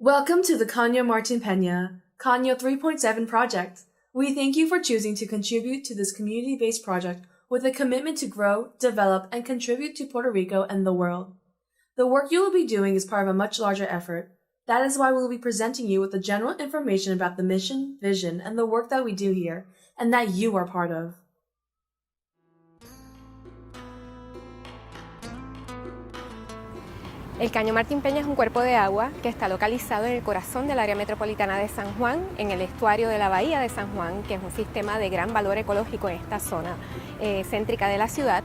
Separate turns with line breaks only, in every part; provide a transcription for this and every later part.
Welcome to the CAñO Martín Peña, CAñO 3.7 project. We thank you for choosing to contribute to this community-based project with a commitment to grow, develop, and contribute to Puerto Rico and the world. The work you will be doing is part of a much larger effort. That is why we will be presenting you with the general information about the mission, vision, and the work that we do here, and that you are part of.
El Caño Martín Peña es un cuerpo de agua que está localizado en el corazón del área metropolitana de San Juan, en el estuario de la bahía de San Juan, que es un sistema de gran valor ecológico en esta zona céntrica de la ciudad.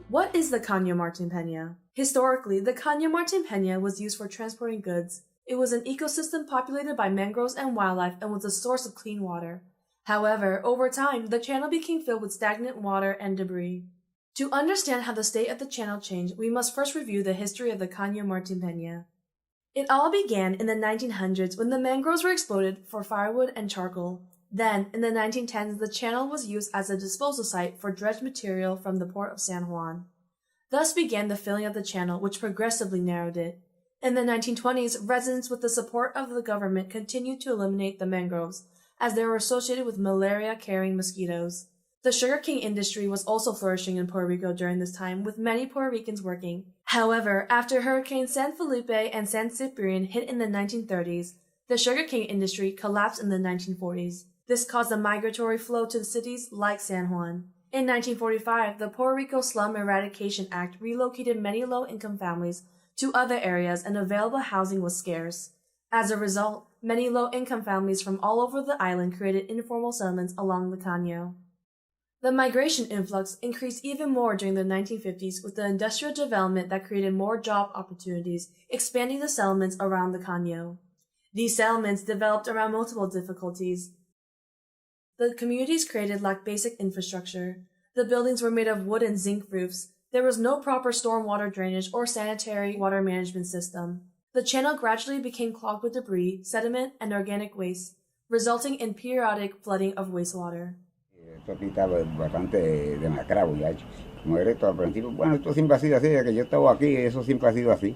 What is the CAñO Martín Peña? Historically, the CAñO Martín Peña was used for transporting goods. It was an ecosystem populated by mangroves and wildlife and was a source of clean water. However, over time, the channel became filled with stagnant water and debris. To understand how the state of the channel changed, we must first review the history of the CAñO Martín Peña. It all began in the 1900s when the mangroves were exploded for firewood and charcoal. Then, in the 1910s, the channel was used as a disposal site for dredged material from the port of San Juan. Thus began the filling of the channel, which progressively narrowed it. In the 1920s, residents with the support of the government continued to eliminate the mangroves, as they were associated with malaria-carrying mosquitoes. The sugarcane industry was also flourishing in Puerto Rico during this time, with many Puerto Ricans working. However, after Hurricanes San Felipe and San Ciprian hit in the 1930s, the sugarcane industry collapsed in the 1940s. This caused a migratory flow to cities like San Juan. In 1945, the Puerto Rico Slum Eradication Act relocated many low-income families to other areas and available housing was scarce. As a result, many low-income families from all over the island created informal settlements along the Caño. The migration influx increased even more during the 1950s with the industrial development that created more job opportunities, expanding the settlements around the Caño. These settlements developed around multiple difficulties. The communities created lacked basic infrastructure. The buildings were made of wood and zinc roofs. There was no proper stormwater drainage or sanitary water management system. The channel gradually became clogged with debris, sediment, and organic waste, resulting in periodic flooding of wastewater.
Esto aquí está bastante demacrado ya hecho. Como era esto al principio, bueno, esto siempre ha sido así, desde que yo estaba aquí, eso siempre ha sido así.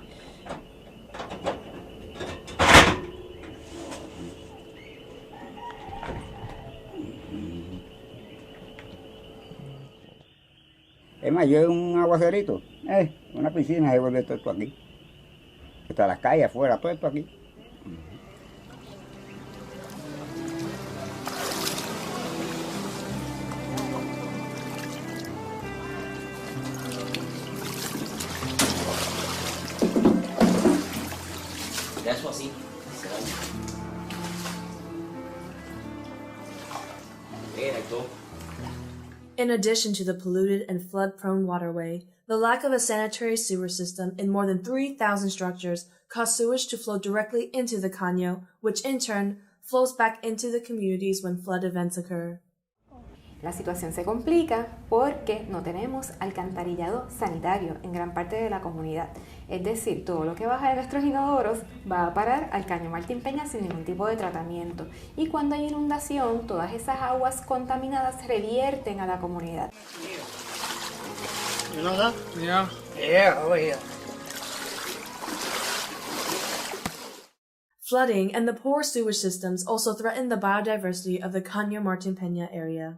Es más, yo un aguacerito, una piscina, se vuelve todo esto aquí. Hasta las calles afuera, todo esto aquí.
Eso así, se daña. Mira y todo.
In addition to the polluted and flood-prone waterway, the lack of a sanitary sewer system in more than 3,000 structures caused sewage to flow directly into the Caño, which in turn flows back into the communities when flood events occur.
La situación se complica porque no tenemos alcantarillado sanitario en gran parte de la comunidad. Es decir, todo lo que baja de nuestros inodoros va a parar al Caño Martín Peña sin ningún tipo de tratamiento. Y cuando hay inundación, todas esas aguas contaminadas revierten a la comunidad.
You know that?
Yeah. Yeah, over here.
Flooding and the poor sewage systems also threaten the biodiversity of the CAñO Martín Peña area.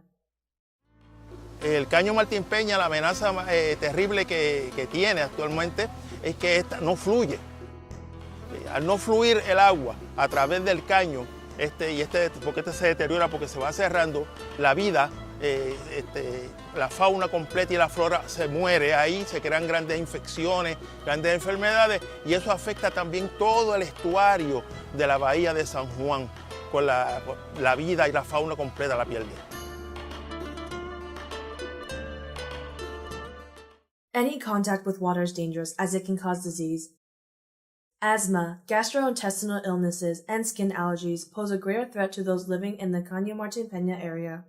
El Caño Martín Peña, la amenaza terrible que tiene actualmente es que esta no fluye. Al no fluir el agua a través del caño, porque se deteriora, porque se va cerrando, la vida, la fauna completa y la flora se muere ahí, se crean grandes infecciones, grandes enfermedades y eso afecta también todo el estuario de la bahía de San Juan, con la vida y la fauna completa la pierde.
Any contact with water is dangerous as it can cause disease. Asthma, gastrointestinal illnesses, and skin allergies pose a greater threat to those living in the CAñO Martín Peña area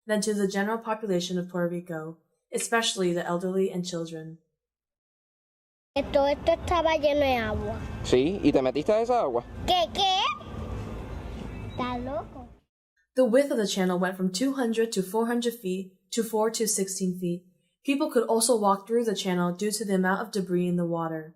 than to the general population of Puerto Rico, especially the elderly and children.
Todo esto estaba lleno de agua.
Sí, ¿y te metiste a esa agua?
¿Qué? ¿Estás loco?
The width of the channel went from 200 to 400 feet to 4 to 16 feet. People could also walk through the channel due to the amount of debris in the water.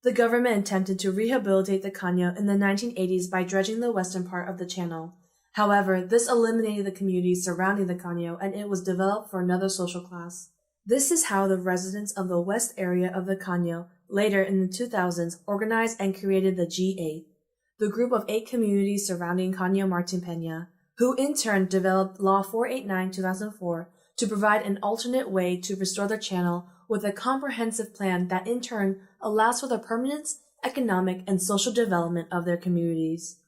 The government attempted to rehabilitate the Caño in the 1980s by dredging the western part of the channel. However, this eliminated the communities surrounding the Caño and it was developed for another social class. This is how the residents of the west area of the Caño, later in the 2000s, organized and created the G8, the group of 8 communities surrounding Caño Martín Peña, who in turn developed Law 489/2004 to provide an alternate way to restore the channel with a comprehensive plan that in turn allows for the permanence, economic, and social development of their communities.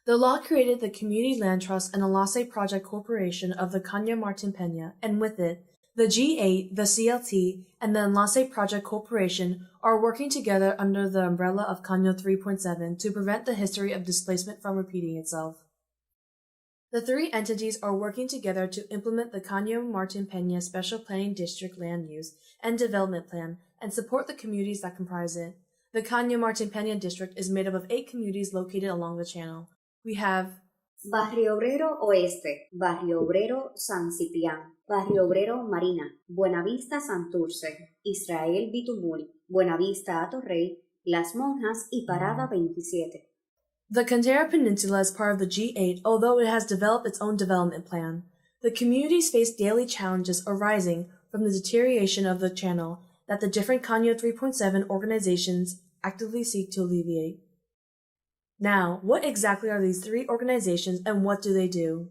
The law created the Community Land Trust and Enlace Project Corporation of the Caño Martín Peña, and with it, the G8, the CLT, and the Enlace Project Corporation are working together under the umbrella of CAñO 3.7 to prevent the history of displacement from repeating itself. The 3 entities are working together to implement the Caño Martín Peña Special Planning District Land Use and Development Plan and support the communities that comprise it. The Caño Martín Peña District is made up of 8 communities located along the channel. We have
Barrio Obrero Oeste, Barrio Obrero San Ciprián, Barrio Obrero Marina, Buenavista Santurce, Israel Bitumul, Buenavista Atorrey, Las Monjas y Parada 27.
The Caldera Peninsula is part of the G8, although it has developed its own development plan. The communities face daily challenges arising from the deterioration of the channel that the different CAñO 3.7 organizations actively seek to alleviate. Now, what exactly are these 3 organizations and what do they do?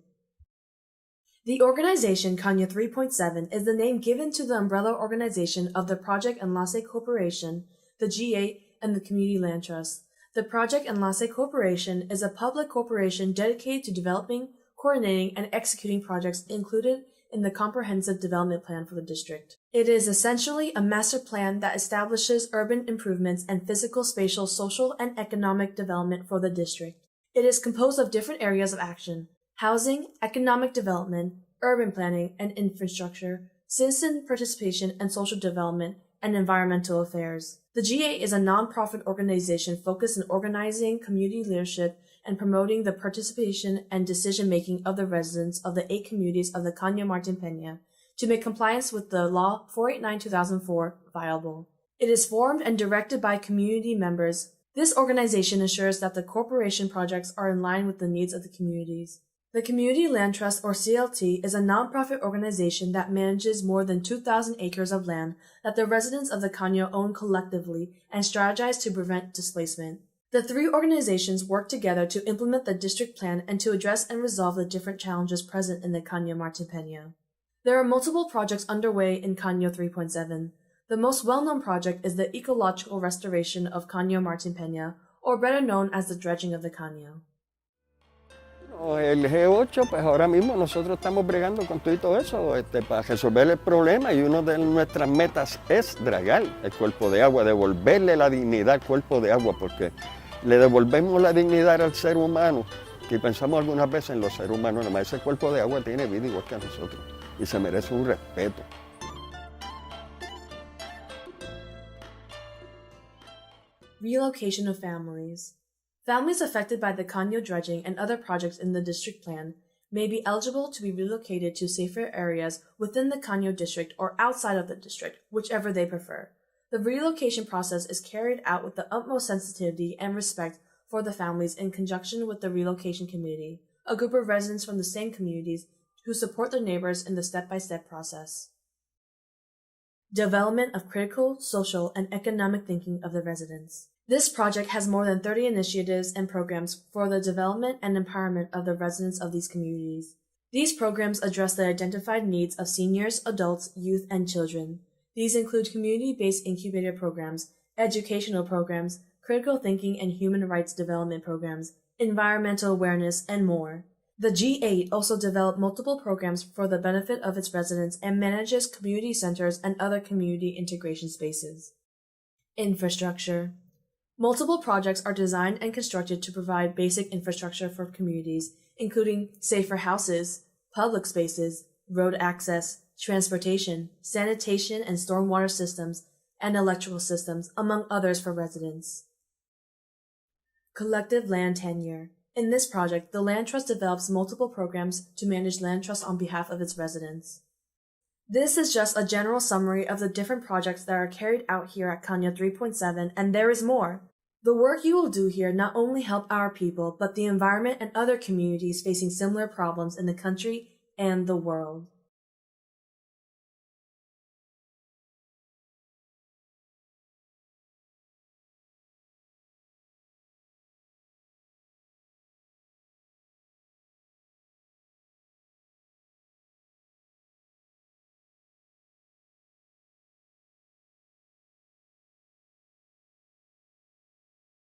The organization CAñO 3.7 is the name given to the umbrella organization of the Project Enlace Corporation, the G8, and the Community Land Trust. The Project Enlace Corporation is a public corporation dedicated to developing, coordinating, and executing projects included in the Comprehensive Development Plan for the district. It is essentially a master plan that establishes urban improvements and physical, spatial, social, and economic development for the district. It is composed of different areas of action: housing, economic development, urban planning and infrastructure, citizen participation and social development, and environmental affairs. The G8 is a non-profit organization focused on organizing community leadership and promoting the participation and decision-making of the residents of the 8 communities of the Caño Martín Peña to make compliance with the Law 489/2004 viable. It is formed and directed by community members. This organization ensures that the corporation projects are in line with the needs of the communities. The Community Land Trust, or CLT, is a nonprofit organization that manages more than 2,000 acres of land that the residents of the Caño own collectively and strategize to prevent displacement. The 3 organizations work together to implement the district plan and to address and resolve the different challenges present in the Caño Martín Peña. There are multiple projects underway in CAñO 3.7. The most well-known project is the ecological restoration of Caño Martín Peña, or better known as the dredging of the Caño.
El G8, pues ahora mismo nosotros estamos bregando con todo eso para resolver el problema y una de nuestras metas es dragar el cuerpo de agua, devolverle la dignidad al cuerpo de agua, porque le devolvemos la dignidad al ser humano, que pensamos algunas veces en los seres humanos, además ese cuerpo de agua tiene vida igual que a nosotros y se merece un respeto.
Relocation of families. Families affected by the Caño dredging and other projects in the district plan may be eligible to be relocated to safer areas within the Caño district or outside of the district, whichever they prefer. The relocation process is carried out with the utmost sensitivity and respect for the families in conjunction with the relocation committee, a group of residents from the same communities who support their neighbors in the step-by-step process. Development of critical, social, and economic thinking of the residents. This project has more than 30 initiatives and programs for the development and empowerment of the residents of these communities. These programs address the identified needs of seniors, adults, youth, and children. These include community-based incubator programs, educational programs, critical thinking and human rights development programs, environmental awareness, and more. The G8 also developed multiple programs for the benefit of its residents and manages community centers and other community integration spaces. Infrastructure. Multiple projects are designed and constructed to provide basic infrastructure for communities, including safer houses, public spaces, road access, transportation, sanitation and stormwater systems, and electrical systems, among others for residents. Collective land tenure. In this project, the Land Trust develops multiple programs to manage land trusts on behalf of its residents. This is just a general summary of the different projects that are carried out here at CAñO 3.7, and there is more. The work you will do here not only help our people, but the environment and other communities facing similar problems in the country and the world.